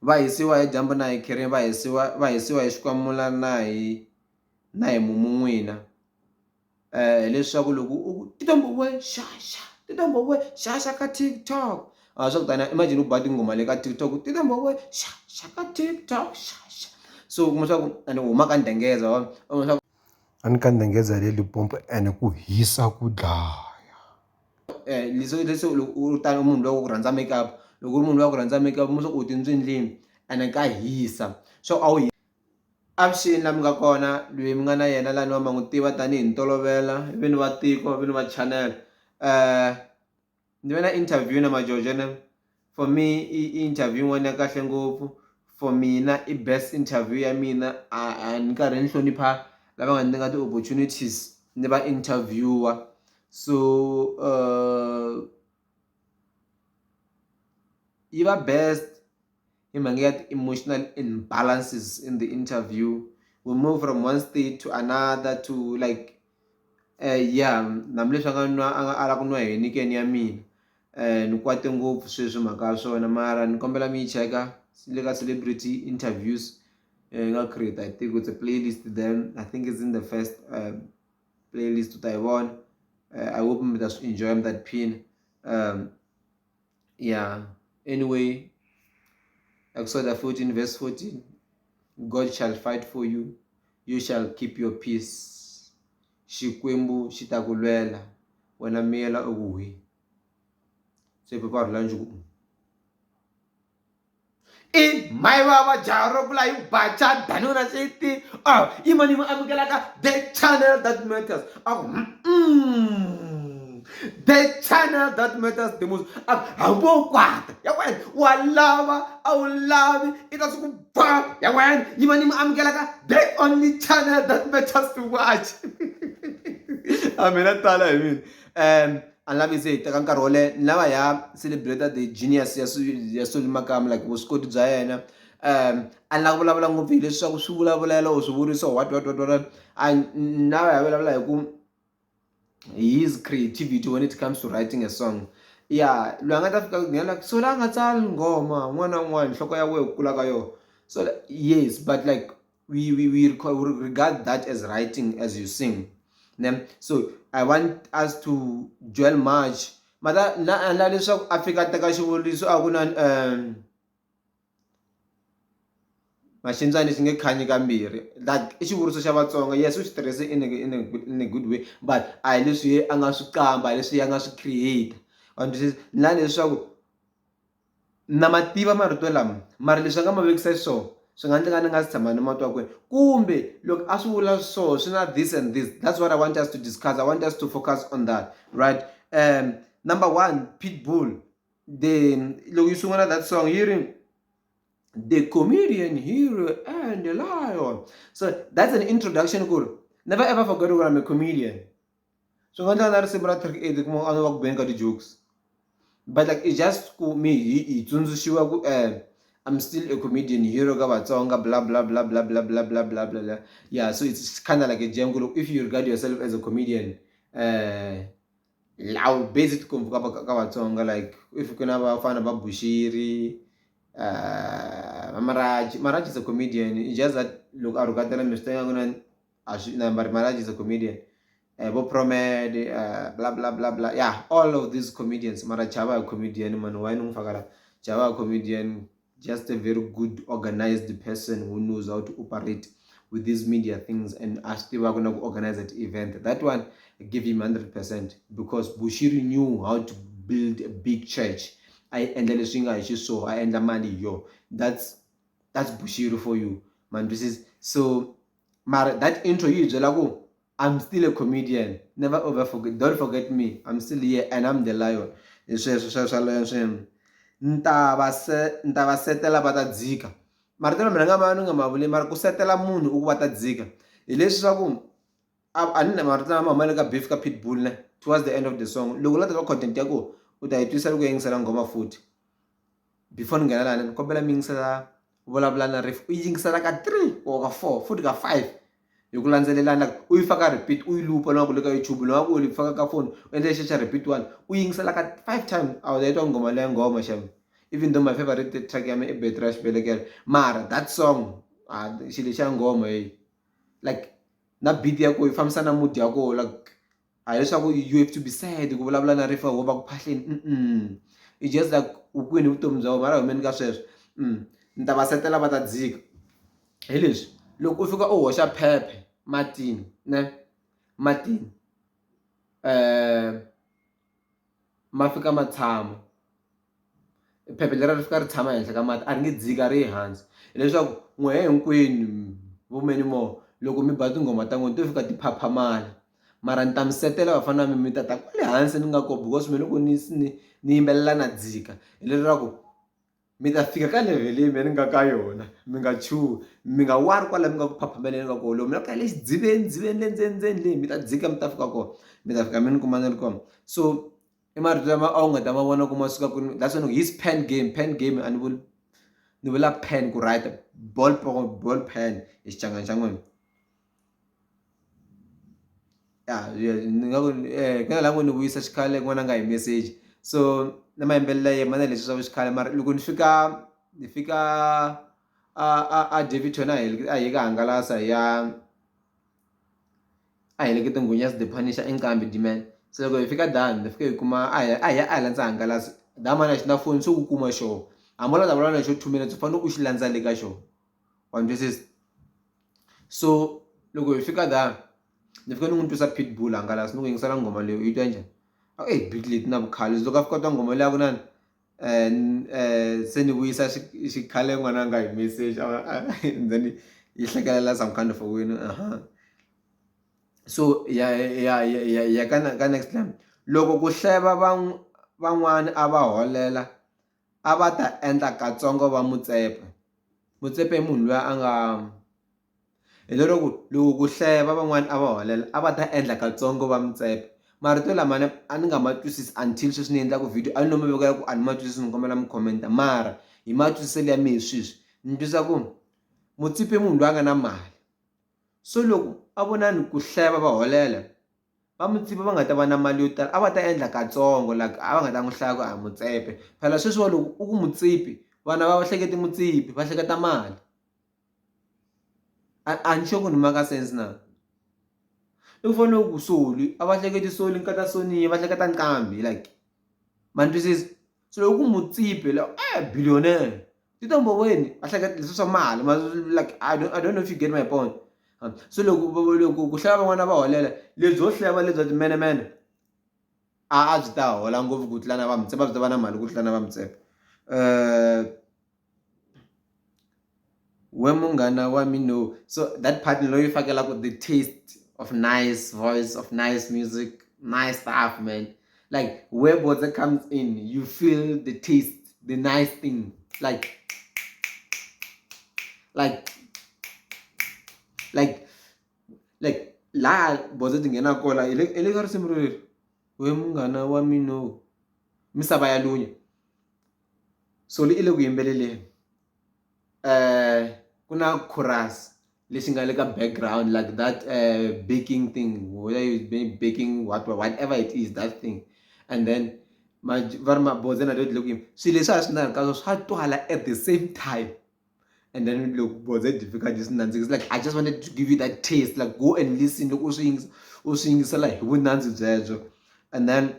va hisiwa hi dyambu na hi khirimi, va hisiwa hi xikwamula na hi mumu n'wina. Leswaku loko u Xidumbu we xaxa, Xidumbu we xaxa ka TikTok. Swa ku tani imagine u ba tinghoma le ka TikTok, Xidumbu we xaxa ka TikTok xaxa. So u kuma swa ku ene u huma ka Ndengeza wa u kuma swa ku a ni ka Ndengeza le Limpopo ene ku hisa ku dlaya. Leswi loko u tani munhu loyi wa ku rhandza makeup, loko u ri munhu loyi wa ku rhandza makeup u u tintswe ndlini ene ka hisa. So a wu avuxeni la mi nga kona, loyi mi nga na yena lani wa ma n'wi tiva tanihi Ntolovela, vini va tiko, vini va channel. Ni ve na interview na majojana. For me i interview yin'wana ya kahle ngopfu. For mina i best interview ya mina. Ni karhi ni hlonipha lava nga nyika ti-opportunities ni va interviewer. So yi va best hi mhaka ya ti-emotional imbalances in the interview. We move from one state to another to like namleswi a nga ala ku nwa hi nikeni ya mina. Ni kwate ngopfu sweswi mhaka ya swona, mara ni kombela mi yi cheka le ka celebrity interviews. Nga create, I think it's a playlist then. I think it's in the first playlist to Taiwan. I hope you just enjoy that pin. Anyway, Exodus 14 verse 14, God shall fight for you, you shall keep your peace. Xikwembu xi ta ku lwela, wena miyela u vuhi. Se peparhula njuku. I Mhayivava jaha ro vula hi bacha danuna xiti. Imani mi amukelaka the channel that matters. The channel that matters the most. Hambo kwata ya wena wa lava a wu lavi i ta swi ku ba ya wena. Imani mi amukelaka the only channel that matters to watch. Mina tala hi mina. And let me say, teka nkarhi wo leha ni lava hi ya celebrate the genius ya Makamu, like vuswikoti bya yena. A ni lava ku vulavula ngopfu hi leswaku swi vulavulelo or swi vuriso what. Ni lava hi ya vulavula hi ku his creativity when it comes to writing a song. Loyi a nga ta fika nghena so la nga tsali nghoma n'wana na n'wana nhloko ya wena kula ka yona. So yes, but like we regard that as writing as you sing. So I want us to dwell much. Mara na leswaku a fika teka xivuriso a ku na maxindzani xi nge khanyi kambirhi. Like i xivuriso xa Vatsonga. Yes, u xi tirhise in a good way, but a hi leswi a nga swi qambha, leswi a nga swi create. Na leswaku na mativa marito lama, mara leswi a nga ma vekisa swona swi nga endleka ni nga si tshama ni matwa kwena, kumbe loko a swi vula so swi na this and this. That's what I want us to discuss. I want us to focus on that, right? Number one, Pitbull. Loko you sungula that song hearing the comedian hero and the lion. So that's an introduction. Never ever forget when I'm a comedian. So nga ndla na risimu ra Trick 8 kuma a va ku beni ka ti-jokes. But like it's just me hi tsundzuxiwa ku I'm still a comedian hero ka Vatsonga, blah blah blah blah blah blah blah blah blah. Yeah, so it's kind of like a jam. If you regard yourself as a comedian, I'll base it ka Vatsonga. Like if you can have a fan about Bushiri, Maraj is a comedian. It's just that look, Arugatela Mr. Maraj is a comedian. Bob Promed, blah blah blah blah. Yeah, all of these comedians. Marachava a comedian, Manuainu Fagara, Java a comedian, just a very good organized person who knows how to operate with these media things, and actually we're gonna organize that event. That one I give him 100% because Bushiri knew how to build a big church. I ended the I end the money yo. That's Bushiri for you, man. This is so. That intro you go. I'm still a comedian. Never ever forget. Don't forget me. I'm still here and I'm the lion. Ntava setela va ta dzika. Maritelo mina nga va ni nga ma vuli, mara ku setela munhu u ku va ta dzika. Hi leswi swa ku a ni na marito lama huma le ka beef ka Pitbull ne towards the end of the song. Loko la ta content ya ko u ta yi twisa loko yingisela nghoma futhi. Before ni nghena lani ni kombela mi yingisela vulavula na riff u yingisela ka 3 or ka 4 futhi ka 5. hi ku landzelelana, u yi faka repeat, u yi lupa loko le ka YouTube, loko u yi faka ka phone u endla lexi xa repeat 1 u yingisela ka 5 times a wu ta twa nghoma leya nghoma xava. Even though my favorite track ya mina i Betty ra xibelekela, mara that song xilo xa nghoma like na beat ya koho yi fambisana na mood ya koho, like a hi leswaku you have to be sad ku vulavula na rifa wo va ku phahleni, it's just like u kwini vutomi bya wena, mara humeni ka sweswo ni ta va setela va ta dzika. Hi leswi, loko u fika u hoxa phephe matini matini ma fika ma tshama, phephe leriya ri fika ri tshama ehenhla ka mati a ri nge dziki a ri yi hansi, hileswaku n'wehe hinkwenu vo many more loko mi ba tinghoma ta n'wina to fika ti phaphamala, mara ni ta mi setela vafana va mi mi ta ta kwale hansi ni nga koho, because me loko ni yimbelela na dzika hi leraku mi ta fika ka level leyi me ni nga ka yona, mi nga chuhi, mi nga wari kwala mi nga ku phaphameleni ka koho. Loko mi la ku ta le xidziveni le ndzeni leyi mi ta dzika mi ta fika kona, mi ta fika mi ni kuma ni ri kona. So i marito lama a wu nga ta ma vona ku ma suka kwini, that's when his pen game a ni vula pen ku write ball pen hi xichangani xa n'wina. Ni nga ku ku na laha n'wini ni vuyisa xikhale n'wana nga hi message, so na mayimbelelo ya yena leswi swa xikhale, mara loko ni fika a Davidton a hi ka Hangalasa a helekete Ngonyas the Punisher enqambi Dman. Se loko hi fika dani ni fika hi kuma a hi ya landza Hangalasa, damana xi na foni se u kuma xona, hambi u lava ku vulavula na xo 2 minutes u fanele u xi landza le ka xona, wa ni twisisa. So loko hi fika dani ni fika ni n'wi twisa Pitbull Hangalasa, ni ku yingisela nghoma leyi u yi twa njhani, beat leti na vukhale. Loko a fika twa nghoma leyi ya ku nani se ni vuyisa xikhale n'wananga hi message then yi hlekelela some kind of a win. So ya ka next time, loko ku hleva van'wani a va holela a va ta endla katsongo va mutsepe i munhu loyi a nga, hi lero ku loko ku hleva van'wani a va holela a va ta endla katsongo va mutsepe. Marito lama a ni nga ma twisisi until sweswi ni endlaku video, a ni no mi vekela ku a ni ma twisisi ni kombela mi comment-a, mara hi matwisiselo ya mehe sweswi ni twisa ku mutsipi i munhu loyi a nga na mali. So loko a vonani ku hleva va holela, va mutsipi va nga ta va na mali yo tala a va ta endla katsongo, like a va nga ta n'wi hlaya ku a mutsepe. Phela sweswiwa loko u ku mutsipi vana va hleketi mutsipi va hleketa mali, a ni sure ku ni maka sense na. I ku fana ku Soli a va hleketi Soli nkata Soniya va hleketa nqambi, like ma ni twisisa. So loko ku mutsipi billionaire titombhoweni va hleketa leswi swa mali, like I don't know if you get my point. So loko ku hleva van'wana va holela, lebyo hleva lebyi timenemene a byi ta hola ngopfu ku tlula na va mutsepe, a byi ta va na mali ku tlula na va mutsepe. We munghana wa mina, so that part ni loyi fakelaku the taste of nice voice, of nice music, nice stuff, man. Like where Boze comes in, you feel the taste, the nice thing, like la Boze ti nghena kola hi le ka risimu leri, we munghana wa mina misava ya lunya. Soli i le ku yimbeleleni, ku na chorus lexi nga le ka background, like that baking thing, whether you baking whatever it is, that thing. And then va ri Boze na le ku yimba swilo leswi a swi na ka swa twala at the same time. And then look, Boze difficult is nandzika. It's like I just wanted to give you that taste, like go and listen, look u swi yingisela hi vunandzi byebyo. And then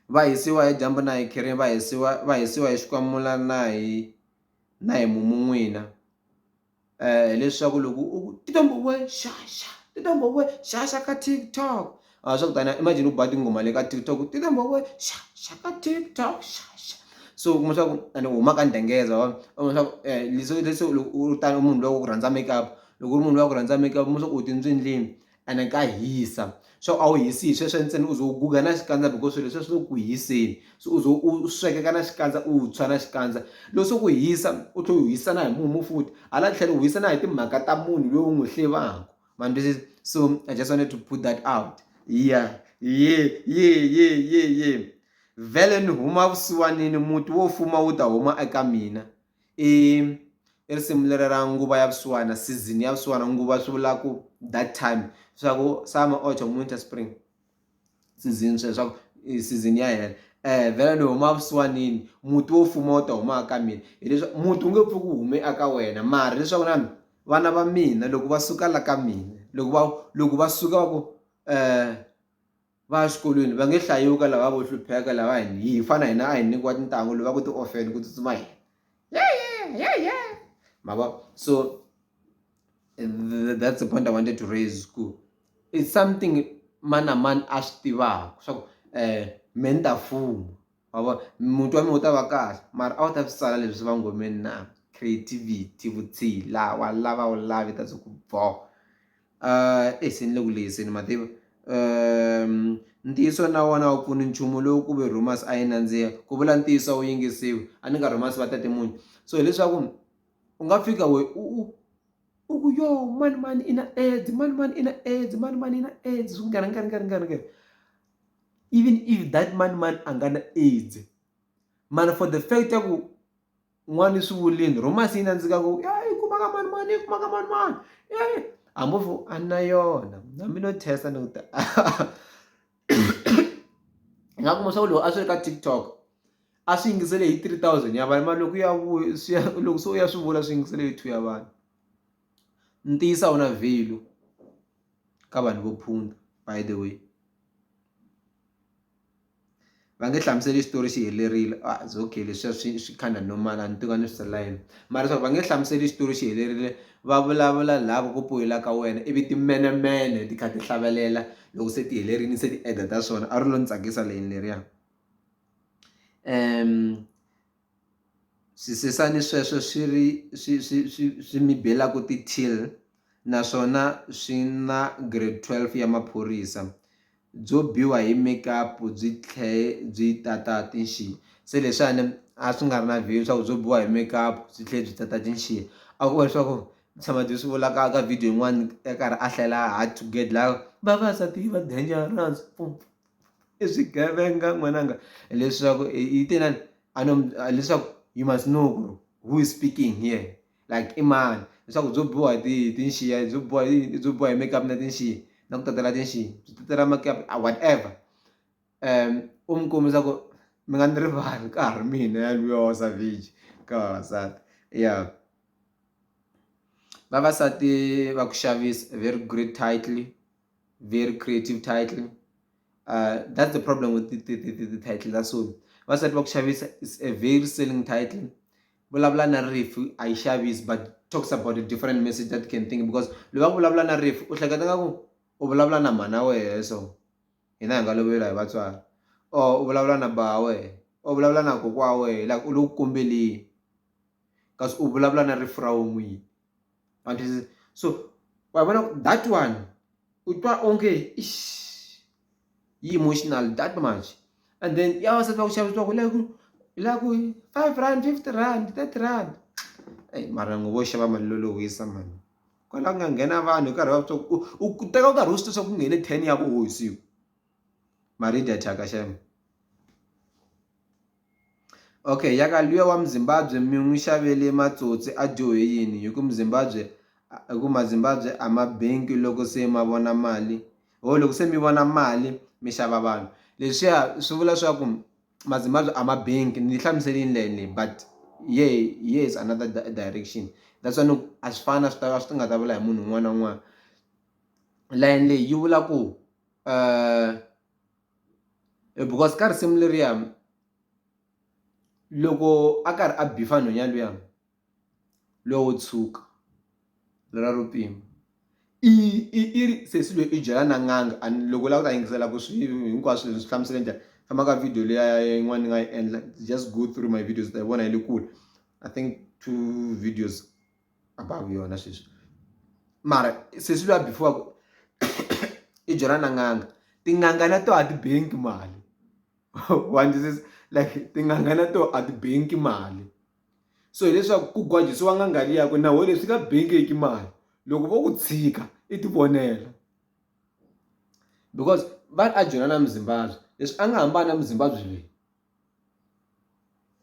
va hisiwa hi dyambu na hi khirimi, va hisiwa hi xikwamula na hi mumu n'wina, hileswaku loko u Xidumbu we xaxa, Xidumbu we xaxa ka TikTok, swa ku tani imagine u ba tinghoma le ka TikTok, Xidumbu we xaxa ka TikTok xaxa. So kuma swa ku and u huma ka ndengeza leswi loko u tani munhu loyi ku rhandza makeup, loko u ri munhu loyi ku rhandza makeup mo swa ku u tindzwindlini ene ka hisa, so a wu hisi hi sweswo ntsena u ze u guga na xikandza because swilo leswi swi ku hiseni, so u ze u swekeka na xikandza u tshwa na xikandza. Loko swo ku hisa u tlhela u hisa na hi mumu futhi, hala tlhelo u hisa na hi timhaka ta munhu loyi u n'wi hlevaka, ma ni twisisa. So I just wanted to put that out. Vhele ni huma vusiwanini muti wo fuma wu ta huma eka mina, I risimu leri ra nguva ya vusiwana, season ya vusiwana, nguva swi vula ku that time swa ku summer, autumn, winter, spring, season swa ku season ya hela. Vhela ni huma vusiwanini, muti wo fuma wu ta huma aka mina. Hileswaku muti wu nge pfuki wu hume aka wena, mara leswaku na vana va mina loko va suka la ka mina, loko va suka va ku va ya xikolweni va nge hlayiwi lava vo hlupheka lava hi fana hina a hi nyikiwa tintangu lava ku ti-orphan ku tsutsuma hina. Yeah. Mava. So that's the point I wanted to raise. It's something mani na mani a swi tivaka swa ku me ni ta fuma, mava muti wa mina wu ta va kahle, mara a wu ta swi tsala leswi va ngomeni na creativity, vutshila wa lava wu lavi ta ku bo. Se ni le ku lehiseni ma tiva. Ntiyiso na wona wu pfuni nchumu lowu ku ve rumors a yi nandziha, ku vula ntiyiso wu yingisiwi a ni nga rumors va tate munyu. So hileswaku u nga fika we u ku yo mani ina AIDS, mani ina AIDS, mani ina AIDS, ngani. Even if that mani a nga na AIDS, man for the fact ya ku n'wana swi vulini rumors yi nandzika ku yi kumaka mani hambofu a na yona hambi no testa ni ku ta nga kuma swa ku loko a swi ri ka TikTok a swi yingisele hi 3000 ya vanhu, mara loko se u ya swi vula swi yingisele hi 2 ya vanhu. Ntiyisa wu na value ka vanhu vo phunda. By the way, va nge hlamuseli xitori xi helerile, it's okay leswiya swi kinda normal a ni teka ni swi line, mara leswaku va nge hlamuseli xitori xi helerile va vulavula lava ku poyela ka wena ivi timenemene ti kha ti hlavelela loko se ti helerile se ti enda ta swona. A ri lo ni tsakisa leyini leriya. Swisesani sweswo swi mi belaku ti-till naswona swi na grade 12 ya maphorisa, byo biwa hi makeup byi tlhe byi tata tinxiya. Se leswiwani a swi nga ri na value swa ku byo biwa hi makeup byi tlhe byi tata tinxiya. A ku leswaku tshama byi swi vula ka video yin'wana ya karhi a hlayela hard to get la vavasati va dangerous i swigevenga n'wananga, leswaku yi tenani leswaku you must know who is speaking here, like i mani, leswaku byo biwa hi tinxiya, byo biwa hi makeup na tinxiya na ku tatela tinxiya, byi tatela makeup whatever. U mi kombisa ku mi nga ni rivali ka ha ri mina ya luya wa savage ka vavasati. Yeah, vavasati va ku xavisa, very great title, very creative title. That's the problem with the title. That's all. Vavasati va ku xavisa is a very selling title. Vulavula na rifu a yi xavisi, but talks about a different message that you can think, because loko va vulavula na rifu u hleketa nga ku u vulavula na mhana wehe, so hina hi nga loveriwa hi vatswari, or u vulavula na ba wehe, u vulavula na kokwa wehe, like u le ku kombeleni kasi u vulavula na rifu ra wun'wini. So wa vona that one u twa onge yi emotional that much, and then ya vasati va ku xavisiwa ku like 5 rand, 50 rand, 30 rand. Mara ngo vo xava mali lolohisa mani, kwalaho nga nghena vanhu hi karhi va swa u teka u karhi u swi tiva swa ku nghene 10 ya vuhosi mara yi dya thyaka xana. Okay, ya ka luya wa Mzimbabwe mi n'wi xavele matsotsi a dyohe yini hi ku Mazimbabwe a ma benki loko se ma vona mali, loko se mi vona mali mi xava vanhu. Leswiya swi vula swa ku Mazimbabwe a ma benki, ni hlamuselini leyi, but yes another direction. That's why a swi fani a swi nga ta vula hi munhu un'wana na un'wana. Line leyi yi vula ku because ka risimu leriya loko a karhi a bifa nhwenya luya lowo tshuka lera ro pima i sesi loyi i byela na n'anga, and loko la ku ta yingisela ku swi hinkwaswo leswi hlamusele njhani famba ka video leya yin'wana ni nga yi endla, just go through my videos ta yi vona yi le kule. I think 2 videos above yona sweswi, mara sesi loyi a bifiwaka i byela na n'anga, tin'anga na to a ti benki mali like tin'anga na to a ti benki mali. So hileswaku ku gwajisiwa n'anga liya ku na wehe leswi nga benkeki mali, loko vo ku tshika i ti vonela, because va a joina na Mzimbabwe leswi a nga hambana na Mzimbabwe leyi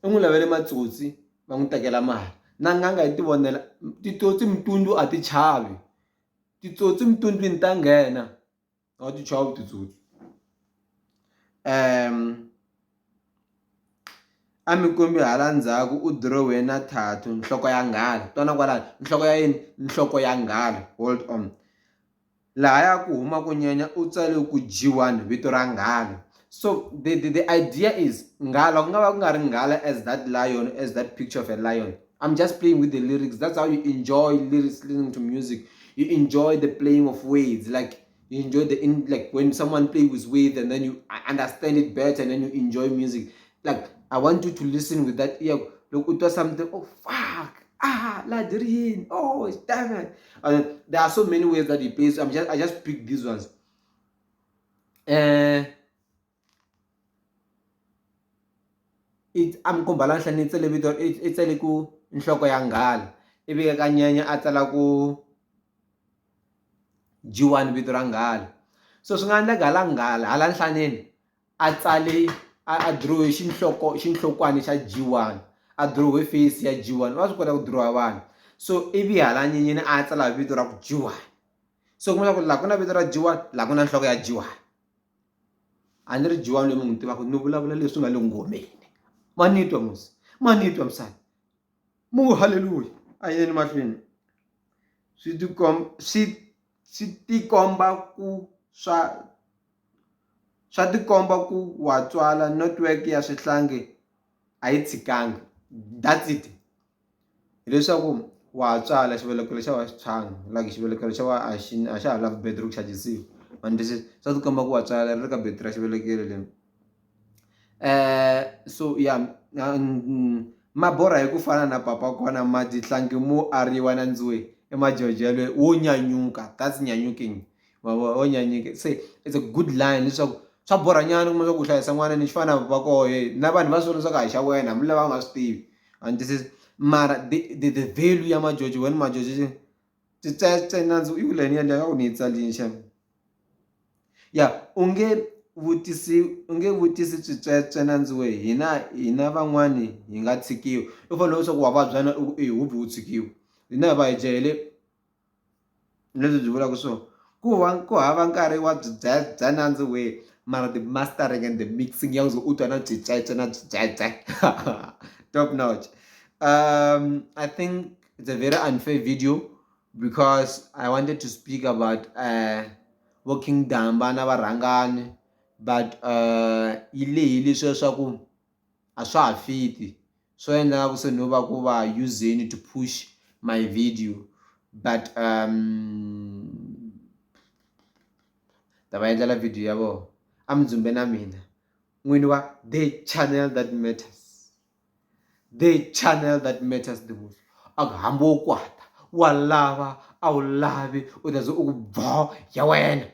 i n'wi lavele matsotsi va n'wi tekela mali, na n'anga hi ti vonela titsotsi mtundu a ti chavi, titsotsi mtundwini ta nghena a ti chavi titsotsi. A mi kombi hala ndzhaku u dirowe na tattoo nhloko ya nghala, twana kwalano nhloko ya yini, nhloko ya nghala, hold on. Laha ya ku huma ku nyenya u tsale ku G1 vito ra nghala. So the idea is nghala ku nga va ku nga ri nghala as that lion, as that picture of a lion. I'm just playing with the lyrics. That's how you enjoy lyrics, listening to music. You enjoy the playing of words, like you enjoy like when someone plays with words and then you understand it better and then you enjoy music. Like I want you to listen with that ear. Look, it was something. Oh fuck! Ah, ladrin. Oh, damn it! There are so many ways that he plays. I just picked these ones. I'm kombalanhla ni tsele vito i tsele ku nhloko ya nghala, ivi ka nyenya a tsala ku G1 vito ra nghala. So swi nga endleka hala nhlaneni a tsale a dirowe xinhlokwana xa G1, a dirowe face ya G1, wa swi kota ku dirowa vanhu. So ivi hala nyenyeni a tsala vito ra ku G1. So ku ku laha ku na vito ra G1, laha ku na nhloko ya G1. A ni ri G1 loyi mi n'wi tivaka ni vulavula leswi nga le ngomeni. Manitwa musi, manitwa msana. Mungu haleluya. A yeni mahlweni. Swi tikomba ku swa tikomba ku wa tswala, network ya swihlangi a yi tshikanga. That's it. Hileswaku wa tswala xivelekelo xa wa switshanga, like xivelekelo xa wa a xa ha lavi battery ku chajisiwa. Mandzi swa tikomba ku wa tswala ri ka battery ra xivelekelo leri. So yeah, ma borha hi ku fana na papa kona madihlangi mo ariwa na ndziwe emajojelo wo nyanyuka, that's nyanyuking, wo nyanyuka. Se it's a good line leswaku swa borha nyana kuma swa ku hlayisa n'wana ni xi fana na papa koho na vanhu va swi vona swa ku a hi xa wena mi lava nga swi tivi. And this is mara the value ya majoji when majoji titsetse nandzu i ku leyi ni endleka ku ni yi tsalini xana. Yeah, u nge vutisi switswetswe nandziwe hina van'wani hi nga tshikiwi. U fanele leswaku wa vabyana u ku hu u tshikiwi. Hina hi va hi jahele leswi byi vulaka swona. Ku hava nkarhi wa bya nandziwe, mara the mastering and the mixing ya ku u twa na switswetswe na switswetswe. Top notch. I think it's a very unfair video because I wanted to speak about working damba na varhangani, but yi lehile swilo swa ku a swa ha fiti, swo endla ku se no va ku va useni to push my video, but ta va endlela video ya vona. A mi dzumbe na mina n'wini wa the channel that matters, the channel that matters the most. A ku hambi wo kwata wa lava a wu lavi u ta ze u ku bo ya wena.